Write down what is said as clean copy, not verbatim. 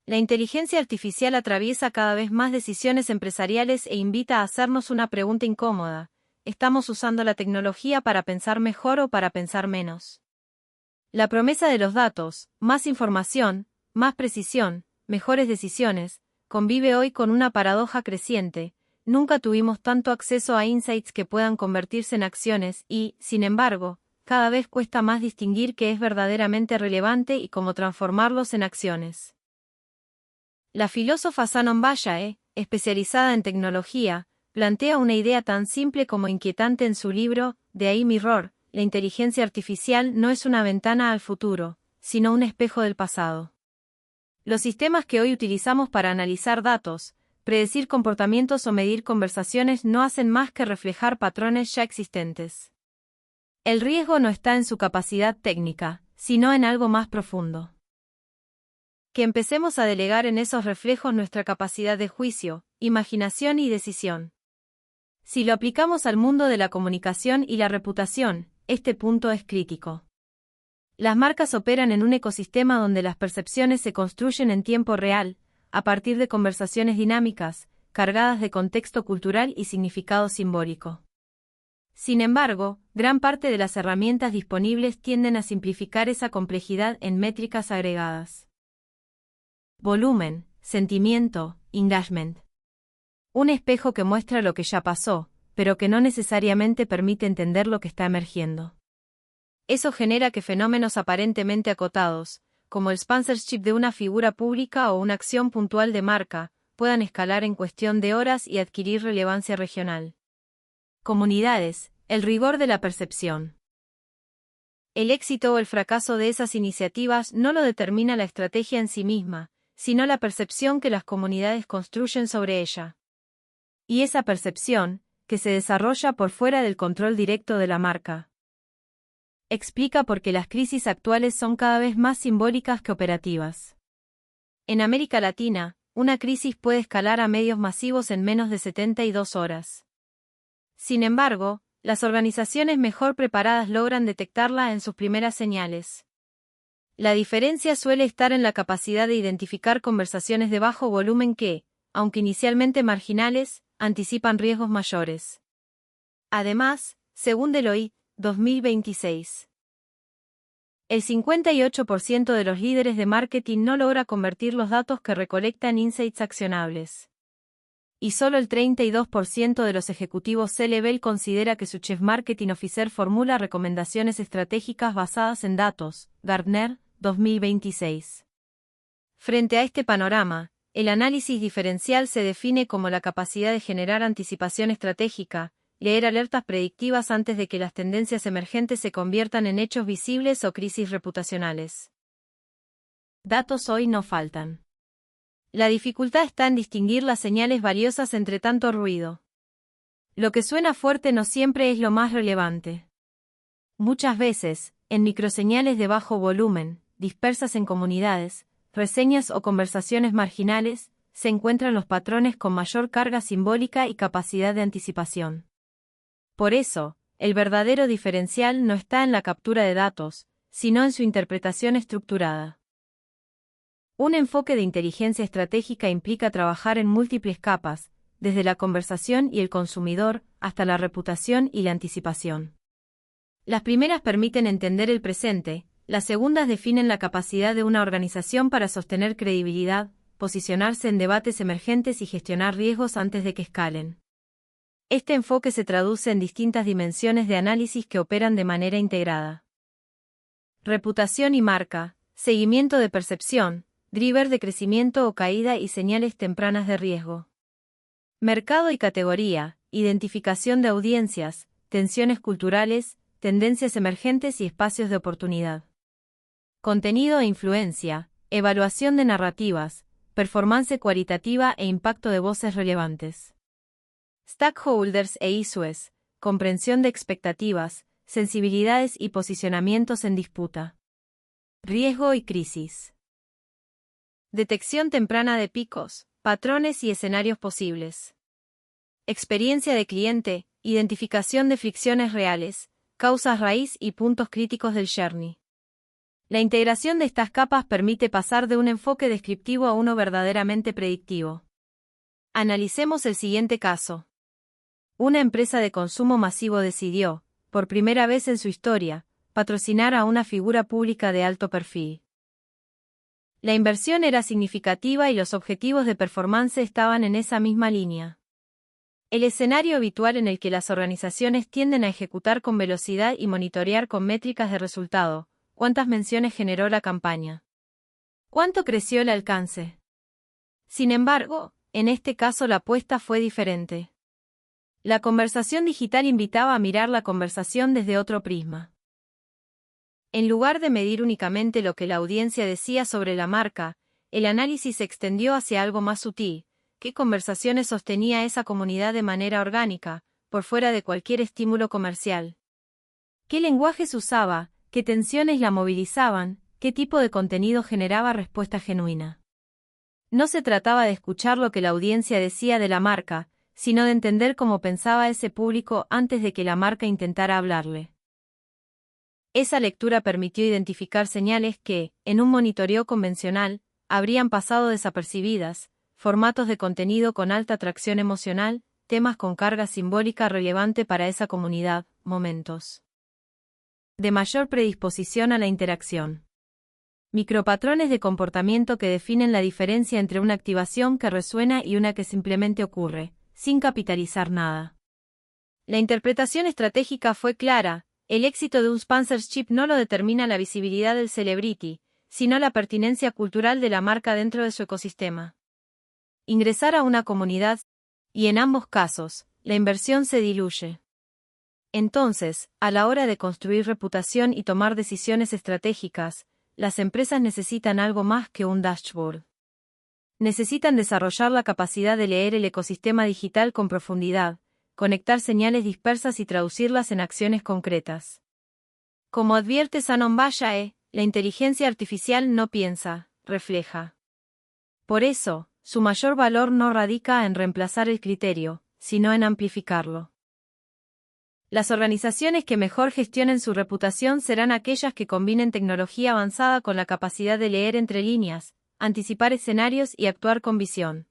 La inteligencia artificial atraviesa cada vez más decisiones empresariales e invita a hacernos una pregunta incómoda. ¿Estamos usando la tecnología para pensar mejor o para pensar menos? La promesa de los datos, más información, más precisión, mejores decisiones, convive hoy con una paradoja creciente. Nunca tuvimos tanto acceso a insights que puedan convertirse en acciones y, sin embargo, cada vez cuesta más distinguir qué es verdaderamente relevante y cómo transformarlos en acciones. La filósofa Shannon Bayae, especializada en tecnología, plantea una idea tan simple como inquietante en su libro, De ahí mi error: la inteligencia artificial no es una ventana al futuro, sino un espejo del pasado. Los sistemas que hoy utilizamos para analizar datos, predecir comportamientos o medir conversaciones no hacen más que reflejar patrones ya existentes. El riesgo no está en su capacidad técnica, sino en algo más profundo. Que empecemos a delegar en esos reflejos nuestra capacidad de juicio, imaginación y decisión. Si lo aplicamos al mundo de la comunicación y la reputación, este punto es crítico. Las marcas operan en un ecosistema donde las percepciones se construyen en tiempo real, a partir de conversaciones dinámicas, cargadas de contexto cultural y significado simbólico. Sin embargo, gran parte de las herramientas disponibles tienden a simplificar esa complejidad en métricas agregadas. Volumen, sentimiento, engagement. Un espejo que muestra lo que ya pasó, pero que no necesariamente permite entender lo que está emergiendo. Eso genera que fenómenos aparentemente acotados, como el sponsorship de una figura pública o una acción puntual de marca, puedan escalar en cuestión de horas y adquirir relevancia regional. Comunidades, el rigor de la percepción. El éxito o el fracaso de esas iniciativas no lo determina la estrategia en sí misma, sino la percepción que las comunidades construyen sobre ella. Y esa percepción, que se desarrolla por fuera del control directo de la marca. Explica por qué las crisis actuales son cada vez más simbólicas que operativas. En América Latina, una crisis puede escalar a medios masivos en menos de 72 horas. Sin embargo, las organizaciones mejor preparadas logran detectarla en sus primeras señales. La diferencia suele estar en la capacidad de identificar conversaciones de bajo volumen que, aunque inicialmente marginales, anticipan riesgos mayores. Además, según Deloitte, 2026. El 58% de los líderes de marketing no logra convertir los datos que recolecta en insights accionables. Y solo el 32% de los ejecutivos C-Level considera que su Chief Marketing Officer formula recomendaciones estratégicas basadas en datos. Gartner, 2026. Frente a este panorama, el análisis diferencial se define como la capacidad de generar anticipación estratégica, leer alertas predictivas antes de que las tendencias emergentes se conviertan en hechos visibles o crisis reputacionales. Datos hoy no faltan. La dificultad está en distinguir las señales valiosas entre tanto ruido. Lo que suena fuerte no siempre es lo más relevante. Muchas veces, en microseñales de bajo volumen, dispersas en comunidades, reseñas o conversaciones marginales, se encuentran los patrones con mayor carga simbólica y capacidad de anticipación. Por eso, el verdadero diferencial no está en la captura de datos, sino en su interpretación estructurada. Un enfoque de inteligencia estratégica implica trabajar en múltiples capas, desde la conversación y el consumidor, hasta la reputación y la anticipación. Las primeras permiten entender el presente, las segundas definen la capacidad de una organización para sostener credibilidad, posicionarse en debates emergentes y gestionar riesgos antes de que escalen. Este enfoque se traduce en distintas dimensiones de análisis que operan de manera integrada. Reputación y marca, seguimiento de percepción, driver de crecimiento o caída y señales tempranas de riesgo. Mercado y categoría, identificación de audiencias, tensiones culturales, tendencias emergentes y espacios de oportunidad. Contenido e influencia, evaluación de narrativas, performance cualitativa e impacto de voces relevantes. Stakeholders e issues, comprensión de expectativas, sensibilidades y posicionamientos en disputa. Riesgo y crisis. Detección temprana de picos, patrones y escenarios posibles. Experiencia de cliente, identificación de fricciones reales, causas raíz y puntos críticos del journey. La integración de estas capas permite pasar de un enfoque descriptivo a uno verdaderamente predictivo. Analicemos el siguiente caso. Una empresa de consumo masivo decidió, por primera vez en su historia, patrocinar a una figura pública de alto perfil. La inversión era significativa y los objetivos de performance estaban en esa misma línea. El escenario habitual en el que las organizaciones tienden a ejecutar con velocidad y monitorear con métricas de resultado. ¿Cuántas menciones generó la campaña? ¿Cuánto creció el alcance? Sin embargo, en este caso la apuesta fue diferente. La conversación digital invitaba a mirar la conversación desde otro prisma. En lugar de medir únicamente lo que la audiencia decía sobre la marca, el análisis se extendió hacia algo más sutil. ¿Qué conversaciones sostenía esa comunidad de manera orgánica, por fuera de cualquier estímulo comercial? ¿Qué lenguaje se usaba? ¿Qué tensiones la movilizaban? ¿Qué tipo de contenido generaba respuesta genuina? No se trataba de escuchar lo que la audiencia decía de la marca, sino de entender cómo pensaba ese público antes de que la marca intentara hablarle. Esa lectura permitió identificar señales que, en un monitoreo convencional, habrían pasado desapercibidas, formatos de contenido con alta atracción emocional, temas con carga simbólica relevante para esa comunidad, momentos de mayor predisposición a la interacción. Micropatrones de comportamiento que definen la diferencia entre una activación que resuena y una que simplemente ocurre, sin capitalizar nada. La interpretación estratégica fue clara. El éxito de un sponsorship no lo determina la visibilidad del celebrity, sino la pertinencia cultural de la marca dentro de su ecosistema. Ingresar a una comunidad, y en ambos casos, la inversión se diluye. Entonces, a la hora de construir reputación y tomar decisiones estratégicas, las empresas necesitan algo más que un dashboard. Necesitan desarrollar la capacidad de leer el ecosistema digital con profundidad, conectar señales dispersas y traducirlas en acciones concretas. Como advierte Shannon Bashae, la inteligencia artificial no piensa, refleja. Por eso, su mayor valor no radica en reemplazar el criterio, sino en amplificarlo. Las organizaciones que mejor gestionen su reputación serán aquellas que combinen tecnología avanzada con la capacidad de leer entre líneas, anticipar escenarios y actuar con visión.